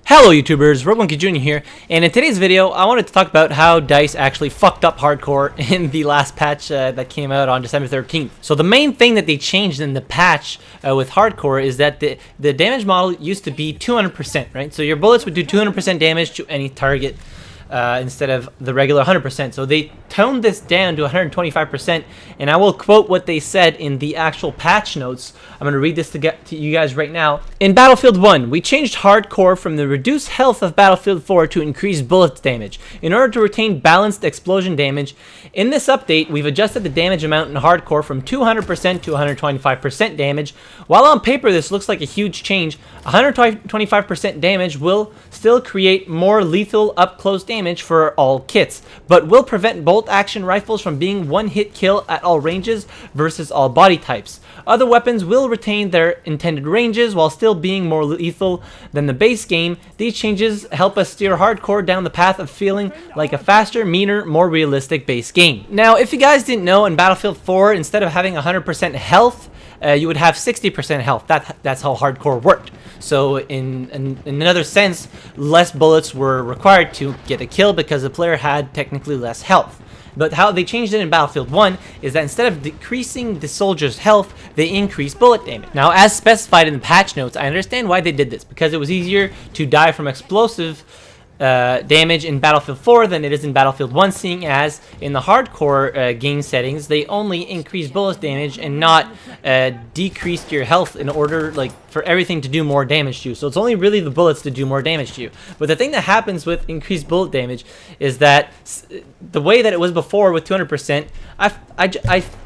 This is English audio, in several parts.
Hello YouTubers, RogueMonkeyJr here, and in today's video I wanted to talk about how DICE actually fucked up hardcore in the last patch that came out on December 13th. So the main thing that they changed in the patch with hardcore is that the damage model used to be 200%, right? So your bullets would do 200% damage to any target instead of the regular 100%. So they toned this down to 125%, and I will quote what they said in the actual patch notes. I'm going to read this to you guys right now. In Battlefield 1, we changed hardcore from the reduced health of Battlefield 4 to increased bullet damage in order to retain balanced explosion damage. In this update, we've adjusted the damage amount in hardcore from 200% to 125% damage. While on paper this looks like a huge change, 125% damage will still create more lethal up-close damage for all kits, but will prevent bolt-action rifles from being one-hit kill at all ranges versus all body types. Other weapons will retain their intended ranges while still being more lethal than the base game. These changes help us steer hardcore down the path of feeling like a faster, meaner, more realistic base game. Now, if you guys didn't know, in Battlefield 4, instead of having 100% health, you would have 60% health. That's how hardcore worked. So in another sense, less bullets were required to get a kill because the player had technically less health. But how they changed it in Battlefield 1 is that instead of decreasing the soldier's health, they increased bullet damage. Now, as specified in the patch notes, I understand why they did this, because it was easier to die from explosive damage in Battlefield 4 than it is in Battlefield 1, seeing as in the hardcore game settings they only increase bullet damage and not decreased your health in order for everything to do more damage to you. So it's only really the bullets to do more damage to you. But the thing that happens with increased bullet damage is that the way that it was before with 200%,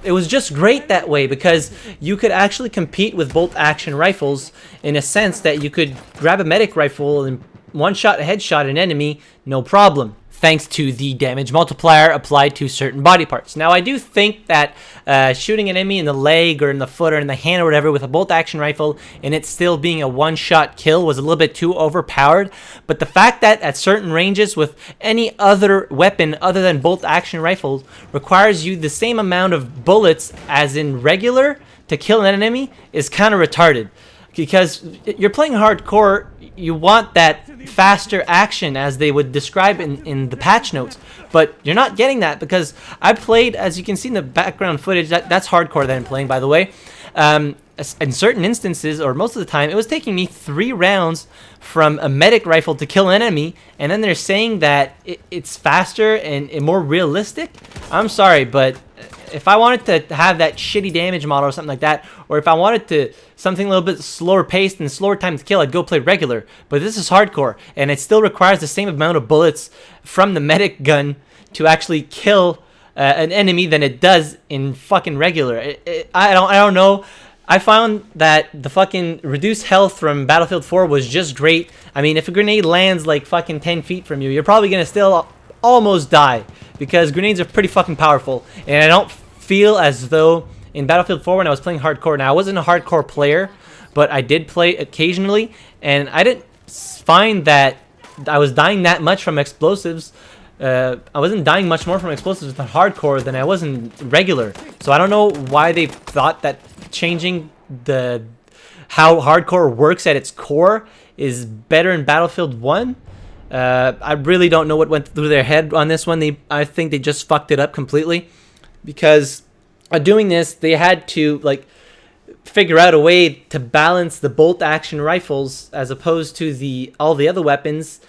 it was just great that way, because you could actually compete with bolt action rifles in a sense that you could grab a medic rifle and one-shot headshot an enemy, no problem, thanks to the damage multiplier applied to certain body parts. Now, I do think that shooting an enemy in the leg or in the foot or in the hand or whatever with a bolt-action rifle and it still being a one-shot kill was a little bit too overpowered. But the fact that at certain ranges with any other weapon other than bolt-action rifles requires you the same amount of bullets as in regular to kill an enemy is kind of retarded. Because you're playing hardcore, you want that faster action as they would describe in the patch notes, but you're not getting that, because I played, as you can see in the background footage, that's hardcore that I'm playing, by the way. In certain instances, or most of the time, it was taking me 3 rounds from a medic rifle to kill an enemy, and then they're saying that it's faster and more realistic. I'm sorry, but if I wanted to have that shitty damage model or something like that, or if I wanted to something a little bit slower paced and slower time to kill, I'd go play regular. But this is hardcore, and it still requires the same amount of bullets from the medic gun to actually kill an enemy than it does in fucking regular. I don't know. I found that the fucking reduced health from Battlefield 4 was just great. I mean, if a grenade lands like fucking 10 feet from you, you're probably gonna still almost die, because grenades are pretty fucking powerful. And I don't feel as though in Battlefield 4 when I was playing hardcore, now I wasn't a hardcore player, but I did play occasionally, and I didn't find that I was dying that much from explosives. I wasn't dying much more from explosives in hardcore than I was in regular. So I don't know why they thought that changing how hardcore works at its core is better in Battlefield 1. I really don't know what went through their head on this one. I think they just fucked it up completely, because doing this, they had to figure out a way to balance the bolt action rifles as opposed to all the other weapons.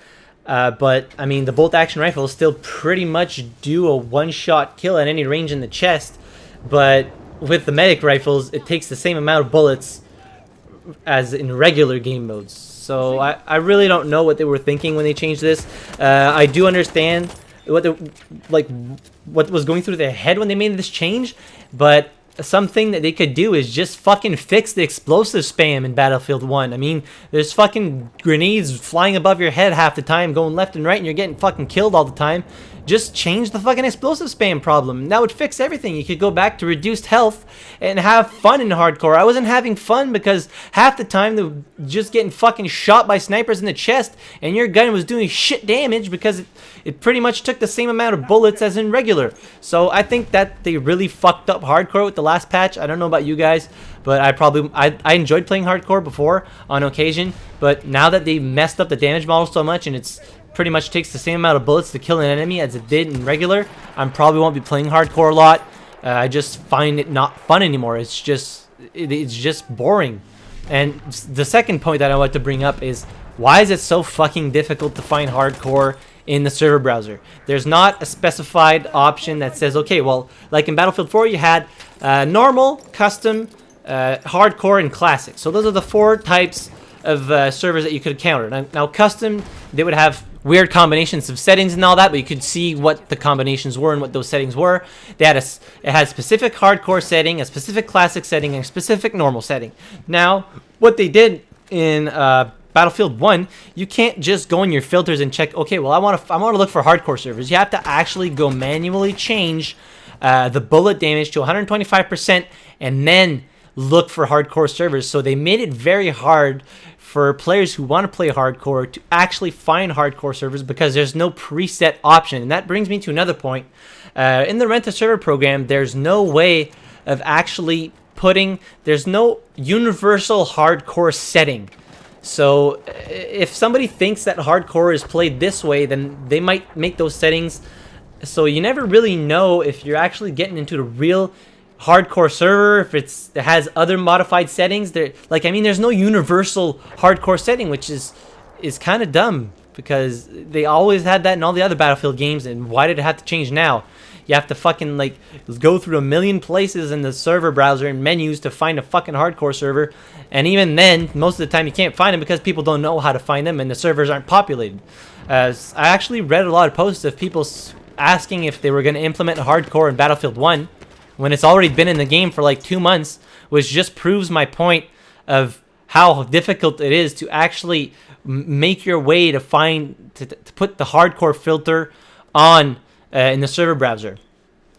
But I mean, the bolt action rifles still pretty much do a one-shot kill at any range in the chest, but with the medic rifles, it takes the same amount of bullets as in regular game modes. So I really don't know what they were thinking when they changed this. I do understand what was going through their head when they made this change, but something that they could do is just fucking fix the explosive spam in Battlefield 1. I mean, there's fucking grenades flying above your head half the time, going left and right, and you're getting fucking killed all the time. just change the fucking explosive spam problem. That would fix everything. You could go back to reduced health and have fun in hardcore. I wasn't having fun because half the time they were just getting fucking shot by snipers in the chest, and your gun was doing shit damage because it pretty much took the same amount of bullets as in regular. So I think that they really fucked up hardcore with the last patch. I don't know about you guys, but I enjoyed playing hardcore before on occasion, but now that they messed up the damage model so much and it's pretty much takes the same amount of bullets to kill an enemy as it did in regular, I probably won't be playing hardcore a lot. I just find it not fun anymore. It's just boring. And the second point that I want to bring up is, why is it so fucking difficult to find hardcore in the server browser? There's not a specified option that says, okay, well, like in Battlefield 4 you had normal, custom, hardcore, and classic. So those are the 4 types of servers that you could encounter. Now custom, they would have weird combinations of settings and all that, but you could see what the combinations were and what those settings were. They had it had a specific hardcore setting, a specific classic setting, and a specific normal setting. Now, what they did in Battlefield 1, you can't just go in your filters and check, okay, well, I want to look for hardcore servers. You have to actually go manually change the bullet damage to 125% and then look for hardcore servers. So they made it very hard for players who want to play hardcore to actually find hardcore servers because there's no preset option. And that brings me to another point. In the Rent a Server program, there's no way of actually there's no universal hardcore setting. So if somebody thinks that hardcore is played this way, then they might make those settings. So you never really know if you're actually getting into the real hardcore server, if it has other modified settings. There's no universal hardcore setting, which is kind of dumb, because they always had that in all the other Battlefield games, and why did it have to change now? You have to fucking go through a million places in the server browser and menus to find a fucking hardcore server, and even then, most of the time you can't find them because people don't know how to find them and the servers aren't populated. I actually read a lot of posts of people asking if they were going to implement hardcore in Battlefield 1 when it's already been in the game for like 2 months, which just proves my point of how difficult it is to actually make your way to put the hardcore filter on in the server browser.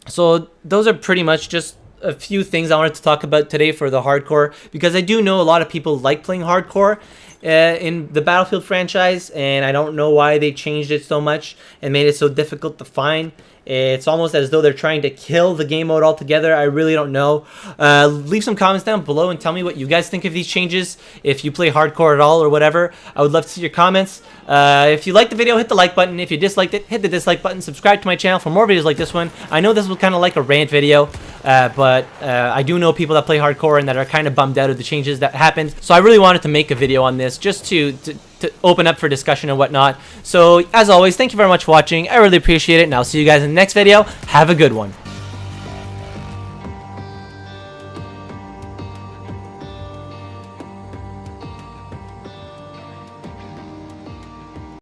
So those are pretty much just a few things I wanted to talk about today for the hardcore, because I do know a lot of people like playing hardcore in the Battlefield franchise, and I don't know why they changed it so much and made it so difficult to find. It's almost as though they're trying to kill the game mode altogether. I really don't know. Leave some comments down below and tell me what you guys think of these changes. If you play hardcore at all or whatever, I would love to see your comments. If you liked the video, hit the like button. If you disliked it, hit the dislike button. Subscribe to my channel for more videos like this one. I know this was kind of like a rant video, but I do know people that play hardcore and that are kind of bummed out of the changes that happened. So I really wanted to make a video on this just to open up for discussion and whatnot. So as always, thank you very much for watching. I really appreciate it, and I'll see you guys in the next video. Have a good one.